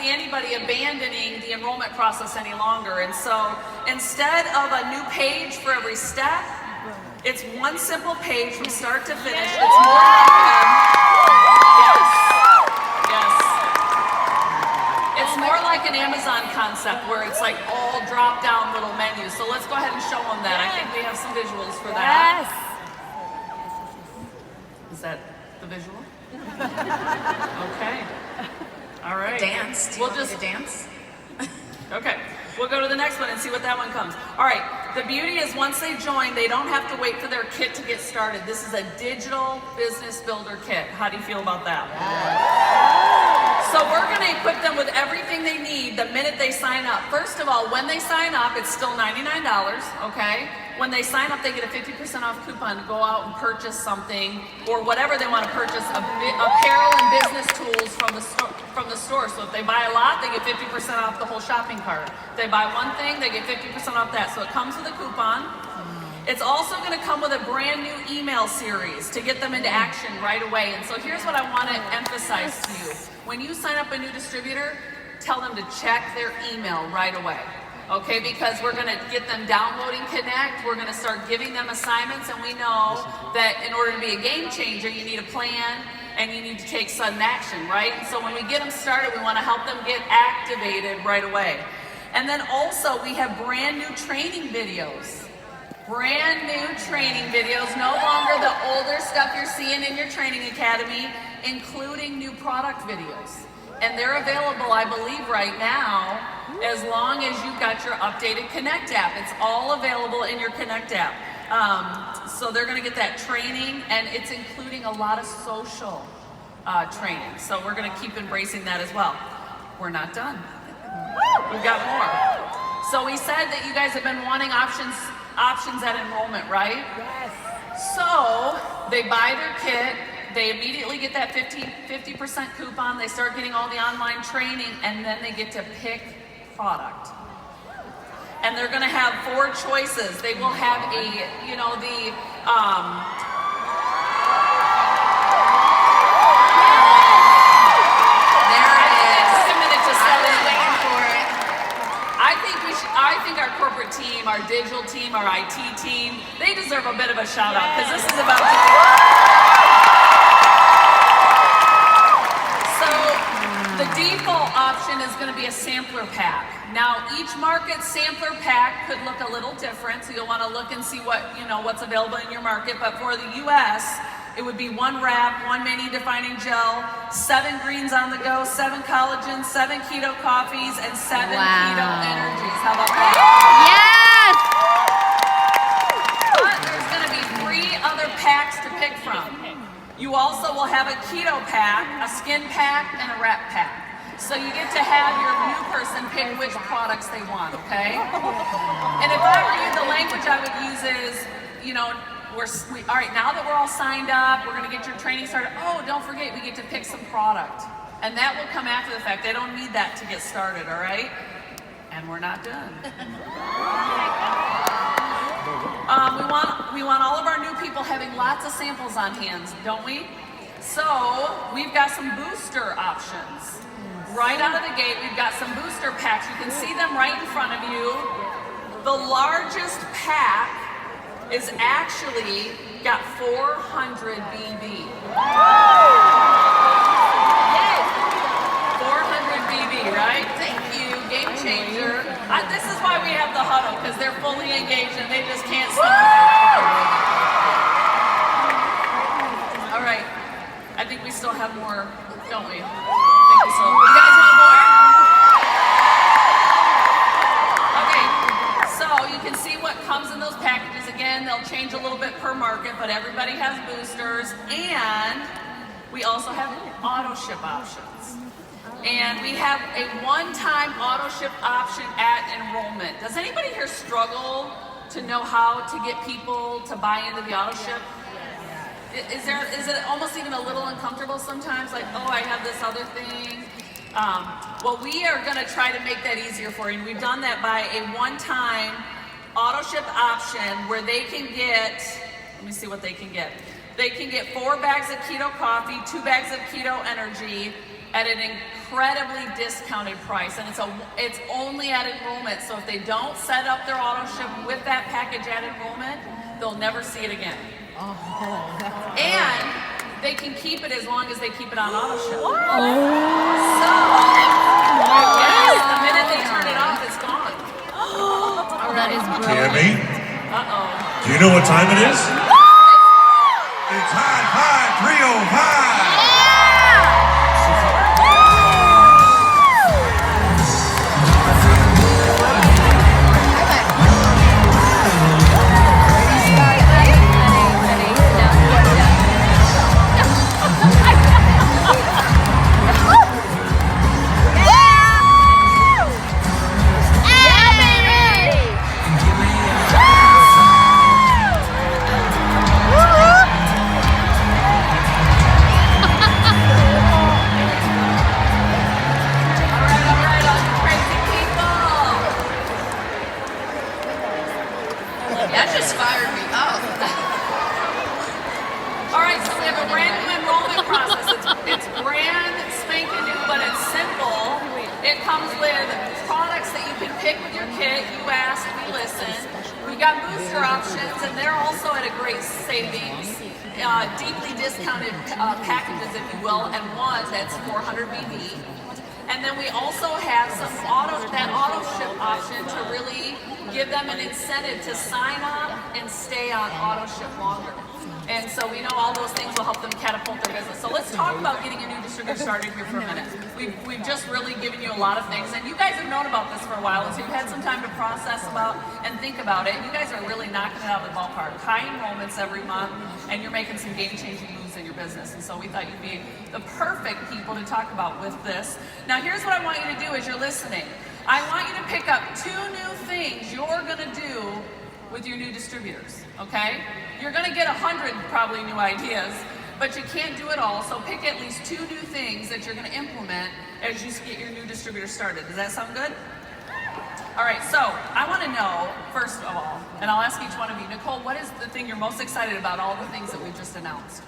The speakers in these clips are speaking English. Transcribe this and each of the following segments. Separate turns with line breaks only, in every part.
see anybody abandoning the enrollment process any longer. And so instead of a new page for every step, it's one simple page from start to finish. It's more It's more like an Amazon concept where it's like all drop-down little menus. So let's go ahead and show them that. I think we have some visuals for that. Is that the visual? Okay. All right.
Dance. Do you want me to dance?
Okay. We'll go to the next one and see what that one comes. All right. The beauty is once they join, they don't have to wait for their kit to get started. This is a digital business builder kit. How do you feel about that? So we're going to equip them with everything they need the minute they sign up. First of all, when they sign up, it's still $99, okay? When they sign up, they get a 50% off coupon to go out and purchase something or whatever they want to purchase, apparel and business tools from the store. So if they buy a lot, they get 50% off the whole shopping cart. If they buy one thing, they get 50% off that. So it comes with a coupon. It's also going to come with a brand new email series to get them into action right away. And so here's what I want to emphasize to you. When you sign up a new distributor, tell them to check their email right away. Okay, because we're going to get them downloading Connect, we're going to start giving them assignments, and we know that in order to be a game changer, you need a plan and you need to take sudden action, right? And so when we get them started, we want to help them get activated right away. And then also, we have brand new training videos. Brand new training videos, no longer the older stuff you're seeing in your training academy, including new product videos. And they're available, I believe, right now, as long as you've got your updated Connect app. It's all available in your Connect app. So they're going to get that training, and it's including a lot of social training. So we're going to keep embracing that as well. We're not done. We've got more. So we said that you guys have been wanting options at enrollment, right?
Yes.
So they buy their kit. They immediately get that 50% coupon. They start getting all the online training, and then they get to pick product. And they're going to have 4 choices. They will have a, there it is. Took a minute to set it.
Waiting for it.
I think our corporate team, our digital team, our IT team, they deserve a bit of a shout out because this is about to The default option is going to be a sampler pack. Now, each market sampler pack could look a little different, so you'll want to look and see what's available in your market. But for the U.S., it would be 1 wrap, 1 mini defining gel, 7 greens on the go, 7 collagens, 7 keto coffees, and 7 keto energies. How about that?
Yes!
But there's going to be 3 other packs to pick from. You also will have a keto pack, a skin pack, and a wrap pack. So you get to have your new person pick which products they want, okay? And if I were you, the language I would use is, all right, now that we're all signed up, we're going to get your training started. Oh, don't forget, we get to pick some product. And that will come after the fact. They don't need that to get started, all right? And we're not done. We want all of our new people having lots of samples on hand, don't we? So we've got some booster options. Right out of the gate, we've got some booster packs. You can see them right in front of you. The largest pack is actually got 400 BB. 400 BB, right? Thank you, game changer. This is why we have the huddle, because they're fully engaged and they just can't stop. All right, I think we still have more, don't we? Thank you so much. You guys want more? Okay, so you can see what comes in those packages. Again, they'll change a little bit per market, but everybody has boosters, and we also have auto ship options. And we have a one-time auto ship option at enrollment. Does anybody here struggle to know how to get people to buy into the auto ship? Is it almost even a little uncomfortable sometimes? Like, oh, I have this other thing. Well, we are going to try to make that easier for you. And we've done that by a one-time auto ship option where they can get, let me see what they can get. They can get 4 bags of keto coffee, 2 bags of keto energy, at an incredibly discounted price, and it's only at enrollment. So if they don't set up their auto ship with that package at enrollment, they'll never see it again. And they can keep it as long as they keep it on auto ship. So yes, the minute they turn it off, it's gone.
That is brilliant.
Tammy, do you know what time it is? It's high five 305.
That just fired me up.
All right, so we have a brand new enrollment process. It's brand spanking new, but it's simple. It comes with products that you can pick with your kit. You ask, we listen. We've got booster options, and they're also at a great savings. Deeply discounted packages, if you will, and one that's 400 BB. And then we also have some auto ship option to really give them an incentive to sign up and stay on auto ship longer. And so we know all those things will help them catapult their business. So let's talk about getting a new distributor started here for a minute. We've just really given you a lot of things, and you guys have known about this for a while, so you've had some time to process about and think about it. You guys are really knocking it out of the ballpark. High enrollments every month, and you're making some game-changing moves in your business. And so we thought you'd be the perfect people to talk about with this. Now here's what I want you to do as you're listening. I want you to pick up 2 new things you're gonna do with your new distributors, okay? You're gonna get 100 probably new ideas, but you can't do it all, so pick at least 2 new things that you're gonna implement as you get your new distributor started. Does that sound good? All right, so I wanna know, first of all, and I'll ask each one of you, Nicole, what is the thing you're most excited about all the things that we've just announced?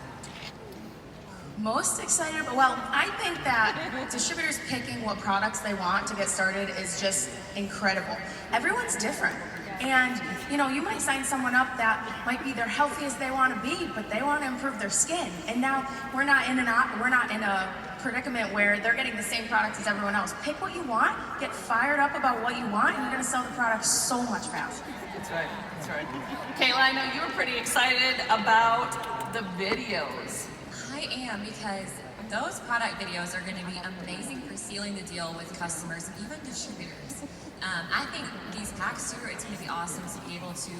Most excited, well, I think that distributors picking what products they want to get started is just incredible. Everyone's different. And you might sign someone up that might be their healthiest they want to be, but they want to improve their skin. And now we're not in a predicament where they're getting the same products as everyone else. Pick what you want, get fired up about what you want, and you're going to sell the product so much faster.
That's right, that's right. Kayla, I know you were pretty excited about the videos.
I am, because those product videos are going to be amazing for sealing the deal with customers and even distributors. I think these packs too, it's going to be awesome to be able to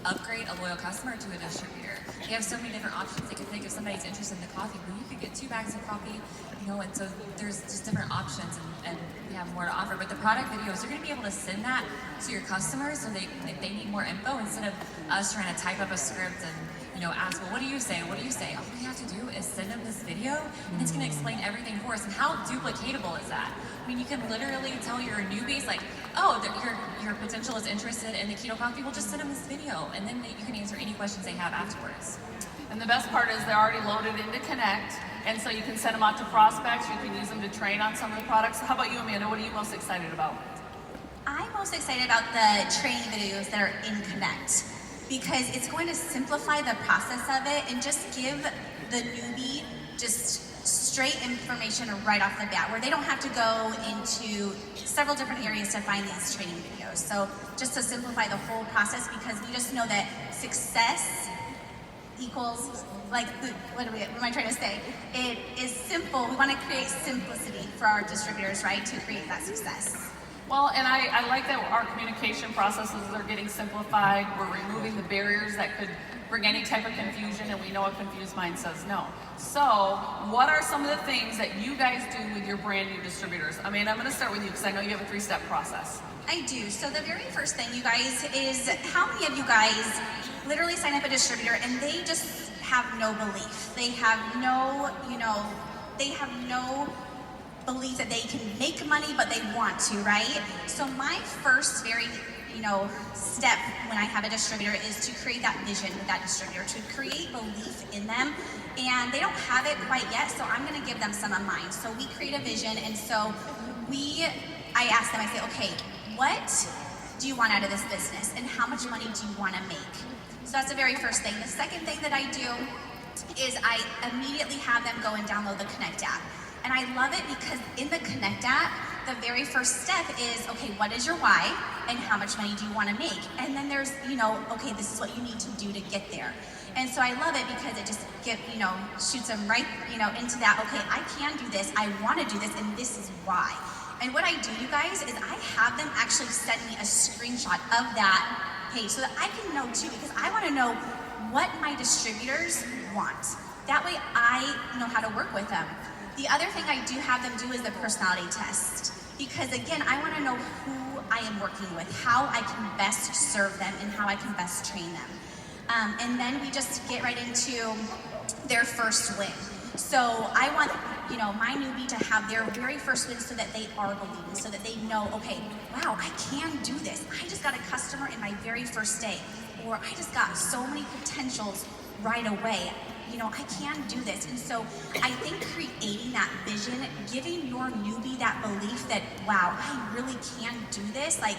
upgrade a loyal customer to a distributor. They have so many different options. They can think if somebody's interested in the coffee, well, you could get 2 bags of coffee, and so there's just different options, and we have more to offer. But the product videos, you're going to be able to send that to your customers so if they need more info, instead of us trying to type up a script and ask, well, what do you say? What do you say? All we have to do is send them this video, and it's going to explain everything for us. And how duplicatable is that? I mean, you can literally tell your newbies, like, oh, your potential is interested in the keto coffee. Well, just send them this video, and then you can answer any questions they have afterwards.
And the best part is they're already loaded into Connect, and so you can send them out to prospects. You can use them to train on some of the products. How about you, Amanda? What are you most excited about?
I'm most excited about the training videos that are in Connect, because it's going to simplify the process of it and just give the newbie just straight information right off the bat, where they don't have to go into several different areas to find these training videos. So just to simplify the whole process, because we just know that success equals, what am I trying to say? It is simple. We want to create simplicity for our distributors, right, to create that success.
Well, and I like that our communication processes are getting simplified. We're removing the barriers that could bring any type of confusion, and we know a confused mind says no. So, what are some of the things that you guys do with your brand new distributors? I mean, I'm going to start with you because I know you have a 3-step process.
I do. So the very first thing, you guys, is how many of you guys literally sign up a distributor and they just have no belief? They have no, they have no belief that they can make money, but they want to, right? So my first very, step when I have a distributor is to create that vision with that distributor, to create belief in them. And they don't have it quite yet, so I'm gonna give them some of mine. So we create a vision, and so I ask them, I say, okay, what do you want out of this business? And how much money do you wanna make? So that's the very first thing. The second thing that I do is I immediately have them go and download the Connect app. And I love it because in the Connect app, the very first step is, okay, what is your why and how much money do you want to make? And then there's, okay, this is what you need to do to get there. And so I love it because it just shoots them right, into that, okay, I can do this, I want to do this, and this is why. And what I do, you guys, is I have them actually send me a screenshot of that page so that I can know too, because I want to know what my distributors want. That way I know how to work with them. The other thing I do have them do is the personality test. Because again, I want to know who I am working with, how I can best serve them, and how I can best train them. And then we just get right into their first win. So I want, my newbie to have their very first win so that they are believing, so that they know, okay, wow, I can do this. I just got a customer in my very first day, or I just got so many potentials right away. I can do this. And so I think creating that vision, giving your newbie that belief that, wow, I really can do this. Like,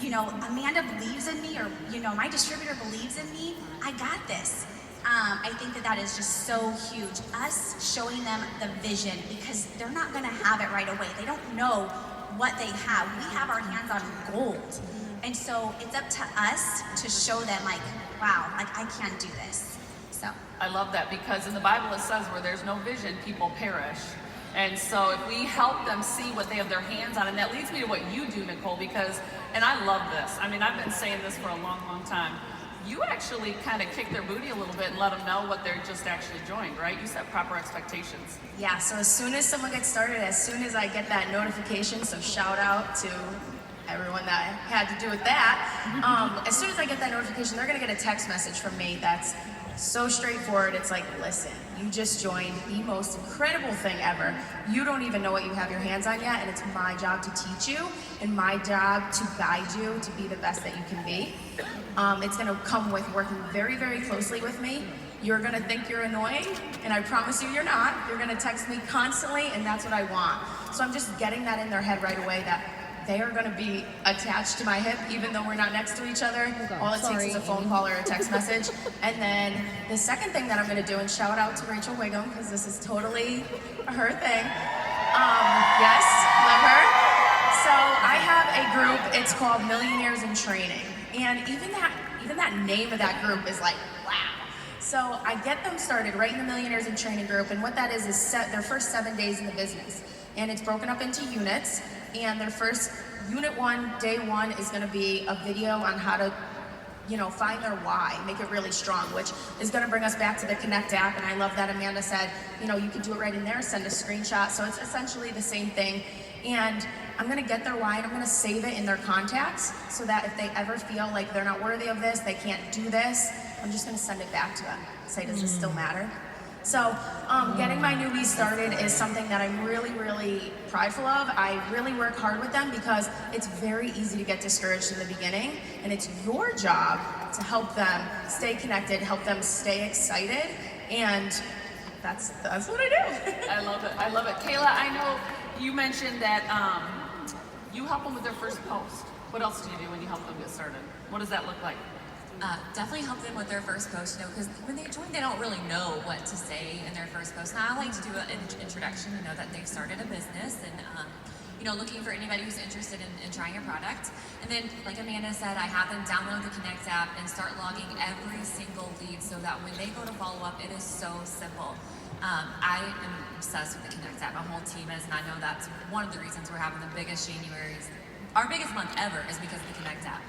Amanda believes in me, or, my distributor believes in me. I got this. I think that is just so huge. Us showing them the vision, because they're not going to have it right away. They don't know what they have. We have our hands on gold. And so it's up to us to show them, like, wow, like I can do this. So
I love that, because in the Bible it says where there's no vision, people perish. And so if we help them see what they have their hands on, and that leads me to what you do, Nicole, because, and I love this. I mean, I've been saying this for a long, long time. You actually kind of kick their booty a little bit and let them know what they're just actually joined, right? You set proper expectations.
Yeah, so as soon as someone gets started, as soon as I get that notification, so shout out to everyone that had to do with that. As soon as I get that notification, they're gonna get a text message from me that's so straightforward. It's like, listen, you just joined the most incredible thing ever. You don't even know what you have your hands on yet, and it's my job to teach you and my job to guide you to be the best that you can be. It's gonna come with working very, very closely with me. You're gonna think you're annoying, and I promise you you're not. You're gonna text me constantly, and that's what I want. So I'm just getting that in their head right away, that they are going to be attached to my hip, even though we're not next to each other. All it takes is a phone call or a text message. And then the second thing that I'm going to do, and shout out to Rachel Wiggum, because this is totally her thing. Yes, love her. So I have a group, it's called Millionaires in Training. And even that name of that group is like, wow. So I get them started right in the Millionaires in Training group, and what that is their first 7 days in the business. And it's broken up into units. And their first unit 1, day 1, is going to be a video on how to, find their why, make it really strong, which is going to bring us back to the Connect app. And I love that Amanda said, you can do it right in there, send a screenshot. So it's essentially the same thing. And I'm going to get their why, and I'm going to save it in their contacts, so that if they ever feel like they're not worthy of this, they can't do this, I'm just going to send it back to them. Say, does this still matter? So getting my newbies started is something that I'm really, really prideful of. I really work hard with them, because it's very easy to get discouraged in the beginning, and it's your job to help them stay connected, help them stay excited, and that's what I do.
I love it. I love it. Kayla, I know you mentioned that you help them with their first post. What else do you do when you help them get started? What does that look like?
Definitely help them with their first post, because when they join, they don't really know what to say in their first post. And I like to do an introduction, that they've started a business, and looking for anybody who's interested in trying a product. And then, like Amanda said, I have them download the Connect app and start logging every single lead, so that when they go to follow up, it is so simple. I am obsessed with the Connect app. My whole team is, and I know that's one of the reasons we're having the biggest January's. Our biggest month ever is because of the Connect app.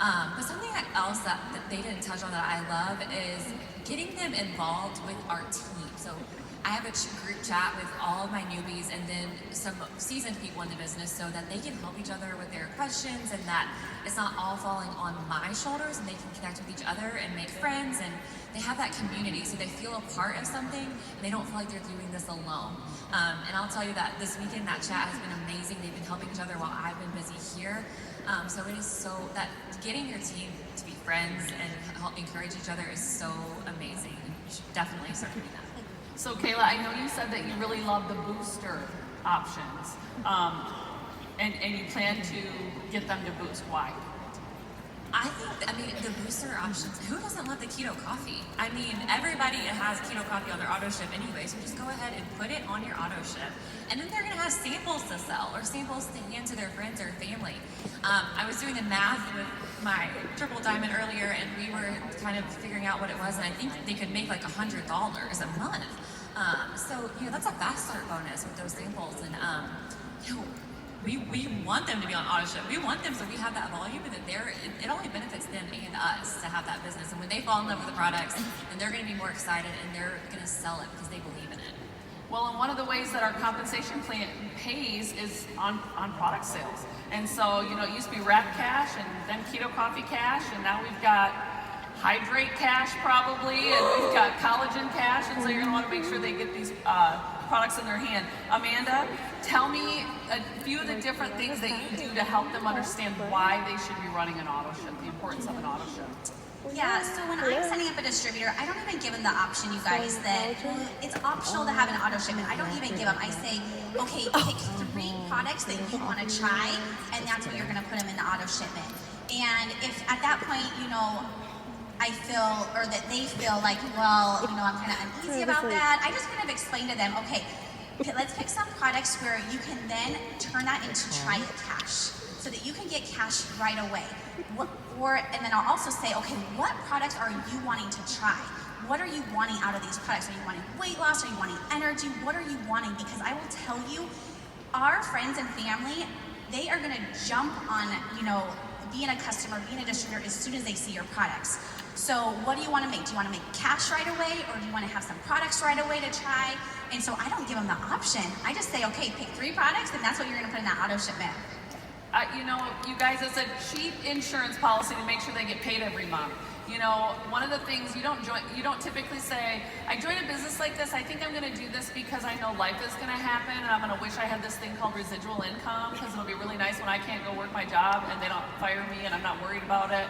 But something else that they didn't touch on that I love is getting them involved with our team. So I have a group chat with all of my newbies and then some seasoned people in the business so that they can help each other with their questions and that it's not all falling on my shoulders and they can connect with each other and make friends and they have that community so they feel a part of something and they don't feel like they're doing this alone. And I'll tell you that this weekend that chat has been amazing. They've been helping each other while I've been busy here. So it is so that getting your team to be friends and help encourage each other is so amazing. You should definitely start doing that.
So Kayla, I know you said that you really love the booster options, and you plan to get them to boost. Why?
I mean, the booster options, who doesn't love the keto coffee? I mean, everybody has keto coffee on their auto ship anyway, so just go ahead and put it on your auto ship. And then they're gonna have samples to sell or samples to hand to their friends or family. I was doing the math with my triple diamond earlier and we were kind of figuring out what it was and I think they could make like $100 a month. So, that's a fast start bonus with those samples. And, we want them to be on auto ship. We want them so we have that volume and that it only benefits them and us to have that business. And when they fall in love with the products, then they're going to be more excited and they're going to sell it because they believe in it.
Well, and one of the ways that our compensation plan pays is on product sales. And so, it used to be Wrap Cash and then Keto Coffee Cash, and now we've got Hydrate Cash probably, and we've got Collagen Cash, and so you're gonna wanna make sure they get these products in their hand. Amanda, tell me a few of the different things that you do to help them understand why they should be running an auto ship, the importance of an auto ship.
Yeah, so when I'm setting up a distributor, I don't even give them the option, you guys, that it's optional to have an auto shipment. I don't even give them. I say, okay, pick 3 products that you want to try, and that's what you're going to put them in the auto shipment. And if at that point, I feel, or that they feel like, well, I'm kind of uneasy about that, I just kind of explain to them, okay, let's pick some products where you can then turn that into try it cash, so that you can get cash right away. And then I'll also say, okay, what products are you wanting to try? What are you wanting out of these products? Are you wanting weight loss? Are you wanting energy? What are you wanting? Because I will tell you, our friends and family, they are gonna jump on, being a customer, being a distributor as soon as they see your products. So what do you wanna make? Do you wanna make cash right away, or do you wanna have some products right away to try? And so I don't give them the option. I just say, okay, pick 3 products, and that's what you're gonna put in that auto shipment.
You guys, it's a cheap insurance policy to make sure they get paid every month. One of the things you don't typically say, I joined a business like this, I think I'm gonna do this because I know life is gonna happen and I'm gonna wish I had this thing called residual income because it'll be really nice when I can't go work my job and they don't fire me and I'm not worried about it.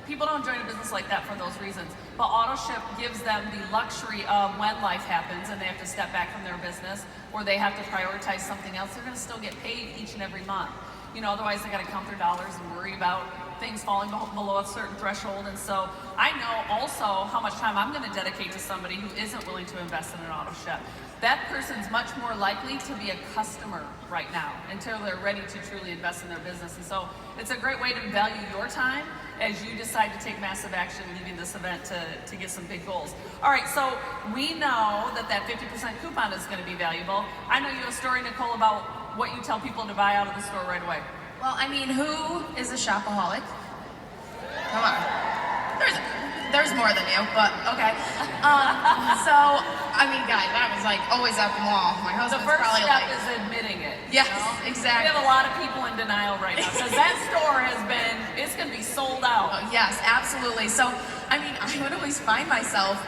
People don't join a business like that for those reasons. But AutoShip gives them the luxury of when life happens and they have to step back from their business or they have to prioritize something else, they're gonna still get paid each and every month. Otherwise they gotta count their dollars and worry about things falling below a certain threshold. And so I know also how much time I'm gonna dedicate to somebody who isn't willing to invest in an auto ship. That person's much more likely to be a customer right now until they're ready to truly invest in their business. And so it's a great way to value your time as you decide to take massive action leaving this event to get some big goals. All right, so we know that 50% coupon is gonna be valuable. I know you have a story, Nicole, about what you tell people to buy out of the store right away.
Well, I mean, who is a shopaholic? Come on. There's more than you, but okay. So, I mean, guys, I was like always at the mall. My husband's
the first
probably
step
like,
is admitting it.
Yes, exactly.
We have a lot of people in denial right now because that store it's going to be sold out.
Oh, yes, absolutely. So, I mean, I would always find myself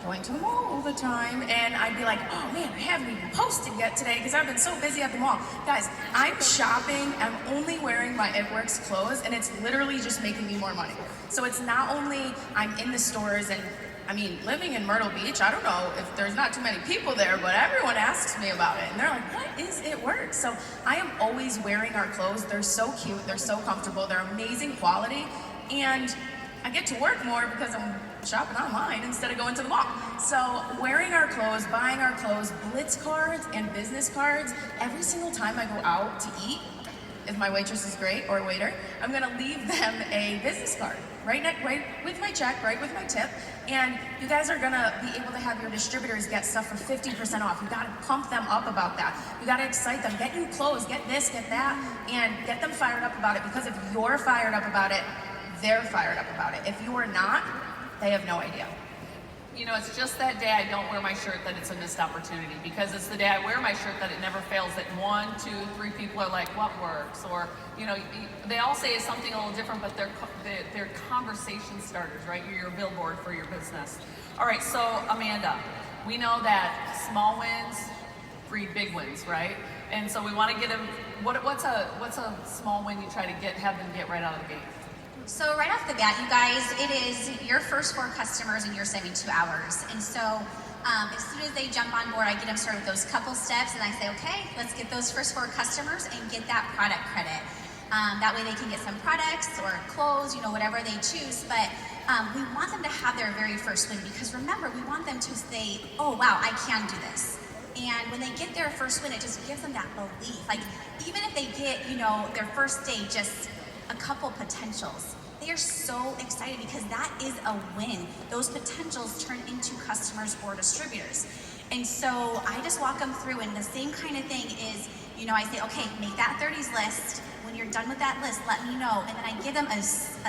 going to the mall all the time, and I'd be like, oh man, I haven't even posted yet today because I've been so busy at the mall. Guys, I'm shopping, I'm only wearing my It Works clothes, and it's literally just making me more money. So it's not only I'm in the stores, and I mean, living in Myrtle Beach, I don't know if there's not too many people there, but everyone asks me about it, and they're like, what is It Works? So I am always wearing our clothes. They're so cute, they're so comfortable, they're amazing quality, and I get to work more because I'm shopping online instead of going to the mall. So wearing our clothes, buying our clothes, Blitz cards and business cards, every single time I go out to eat, if my waitress is great or waiter, I'm gonna leave them a business card, right with my check, right with my tip, and you guys are gonna be able to have your distributors get stuff for 50% off. You gotta pump them up about that. You gotta excite them, get new clothes, get this, get that, and get them fired up about it, because if you're fired up about it, they're fired up about it. If you are not, they have no idea.
you know, it's just that day I don't wear my shirt that it's a missed opportunity, because it's the day I wear my shirt that it never fails, that 1, 2, 3 people are like, what works? Or, you know, they all say something a little different, but they're conversation starters, right? You're your billboard for your business. All right, so Amanda, we know that small wins breed big wins, right? And so we want to get them, what's a small win you try to have them get right out of the gate?
So right off the bat, you guys, it is your first 4 customers in your 72 hours. And so as soon as they jump on board, I get them started with those couple steps, and I say, okay, let's get those first 4 customers and get that product credit. That way they can get some products or clothes, you know, whatever they choose. But we want them to have their very first win, because remember, we want them to say, oh wow, I can do this. And when they get their first win, it just gives them that belief. Like, even if they get, you know, their first day just a couple potentials, they are so excited, because that is a win. Those potentials turn into customers or distributors. And so I just walk them through, and the same kind of thing is, you know, I say, okay, make that 30s list. When you're done with that list, let me know. And then I give them a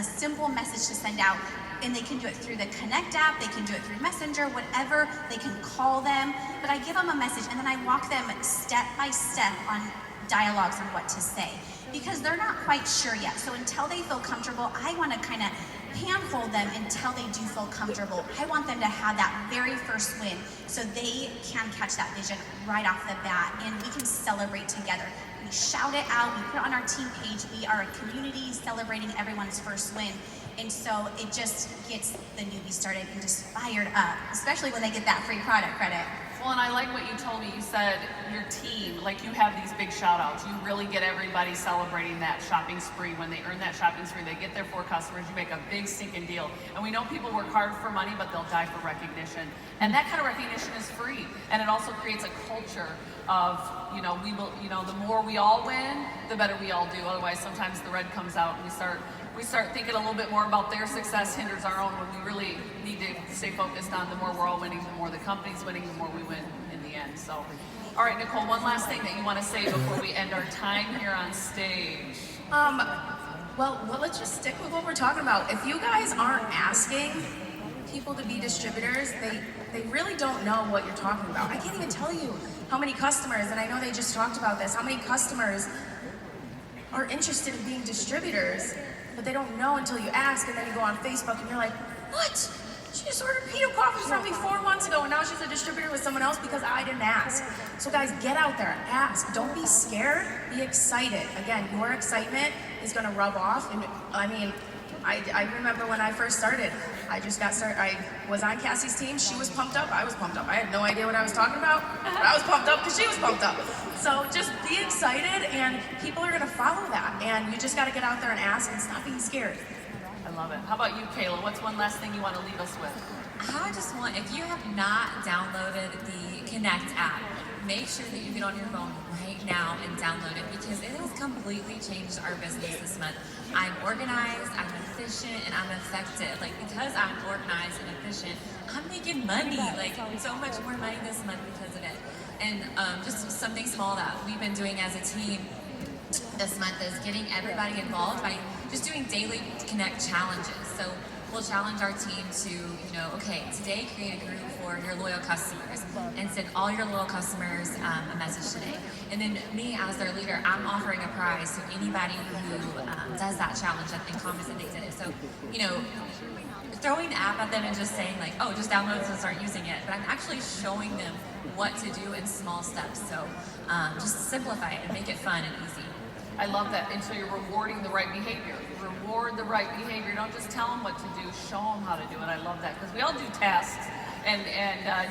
simple message to send out. And they can do it through the Connect app, they can do it through Messenger, whatever, they can call them. But I give them a message, and then I walk them step by step on dialogues on what to say, because they're not quite sure yet. So until they feel comfortable, I want to kind of handhold them until they do feel comfortable. I want them to have that very first win, so they can catch that vision right off the bat, and we can celebrate together. We shout it out, we put it on our team page. We are a community celebrating everyone's first win. And so it just gets the newbies started and just fired up, especially when they get that free product credit.
Well, and I like what you told me. You said your team, like, you have these big shout outs. You really get everybody celebrating that shopping spree. When they earn that shopping spree, they get their 4 customers, you make a big stinking deal. And we know people work hard for money, but they'll die for recognition. And that kind of recognition is free. And it also creates a culture of, you know, we will, you know, the more we all win, the better we all do. Otherwise, sometimes the red comes out and we start thinking a little bit more about their success, hinders our own, when we really need to stay focused on the more we're all winning, the more the company's winning, the more we win in the end. So, all right, Nicole, one last thing that you want to say before we end our time here on stage.
Well, let's just stick with what we're talking about. If you guys aren't asking people to be distributors, they really don't know what you're talking about. I can't even tell you how many customers, and I know they just talked about this, how many customers are interested in being distributors, but they don't know until you ask, and then you go on Facebook and you're like, what? She just ordered keto coffee from me 4 months ago, and now she's a distributor with someone else because I didn't ask. So guys, get out there, ask. Don't be scared, be excited. Again, your excitement is gonna rub off. And I mean, I remember when I first started, I just got started, I was on Cassie's team, she was pumped up, I was pumped up. I had no idea what I was talking about, but I was pumped up because she was pumped up. So just be excited, and people are gonna follow that. And you just gotta get out there and ask and stop being scared.
I love it. How about you, Kayla? What's one last thing you want to leave us with?
I just want, if you have not downloaded the Connect app, make sure that you get on your phone right now and download it, because it has completely changed our business this month. I'm organized, I'm efficient, and I'm effective. Like, because I'm organized and efficient, I'm making money, like so much more money this month because of it. And just something small that we've been doing as a team this month is getting everybody involved by just doing daily Connect challenges. So we'll challenge our team to, you know, okay, today create a group for your loyal customers and send all your loyal customers a message today. And then me as their leader, I'm offering a prize to anybody who does that challenge and comments that they did it. So, you know, throwing the app at them and just saying like, oh, just download this and start using it. But I'm actually showing them what to do in small steps. So just simplify it and make it fun and easy.
I love that. And so you're rewarding the right behavior. Reward the right behavior. Don't just tell them what to do, show them how to do it. I love that, because we all do tasks and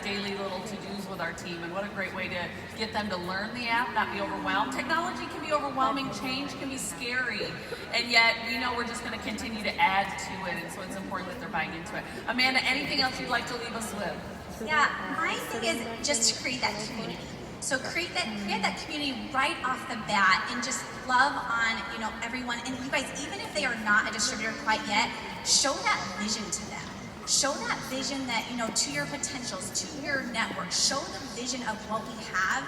daily little to-dos with our team, and what a great way to get them to learn the app, not be overwhelmed. Technology can be overwhelming, change can be scary, and yet we know we're just going to continue to add to it, and so it's important that they're buying into it. Amanda, anything else you'd like to leave us with?
Yeah, my thing is just to create that community. So create that community right off the bat, and just love on, you know, everyone. And you guys, even if they are not a distributor quite yet, show that vision to them. Show that vision that, you know, to your potentials, to your network. Show the vision of what we have,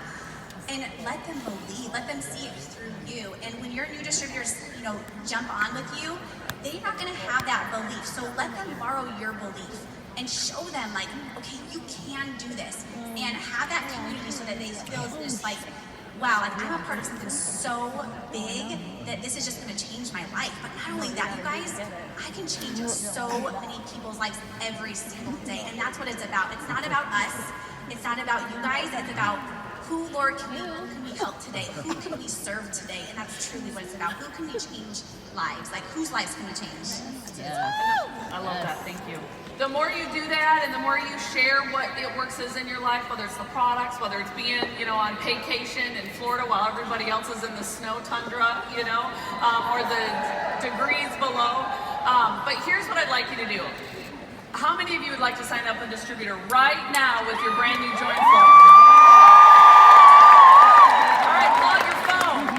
and let them believe. Let them see it through you. And when your new distributors, you know, jump on with you, they're not going to have that belief. So let them borrow your belief. and show them like, okay, you can do this, and have that community so that they feel just like, wow, like I'm a part of something so big that this is just gonna change my life. But not only that, you guys, I can change so many people's lives every single day, and that's what it's about. It's not about us, it's not about you guys, it's about who, Lord, who can we help today? Who can we serve today? And that's truly what it's about. Who can we change lives? Like, whose lives can we change?
I love that. Thank you. The more you do that, and the more you share what it works is in your life, whether it's the products, whether it's being, on vacation in Florida while everybody else is in the snow tundra, or the degrees below. But here's what I'd like you to do. How many of you would like to sign up a distributor right now with your brand new joint form? All right, pull out your phone.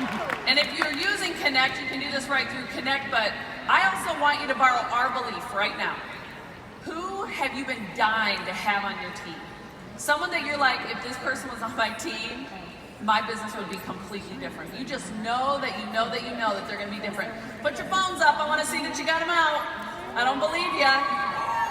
And if you're using Connect, you can do this right through Connect, but I also want you to borrow our belief right now. Who have you been dying to have on your team? Someone that you're like, if this person was on my team, my business would be completely different. You just know that you know that you know that they're going to be different. Put your phones up. I want to see that you got them out. I don't believe ya.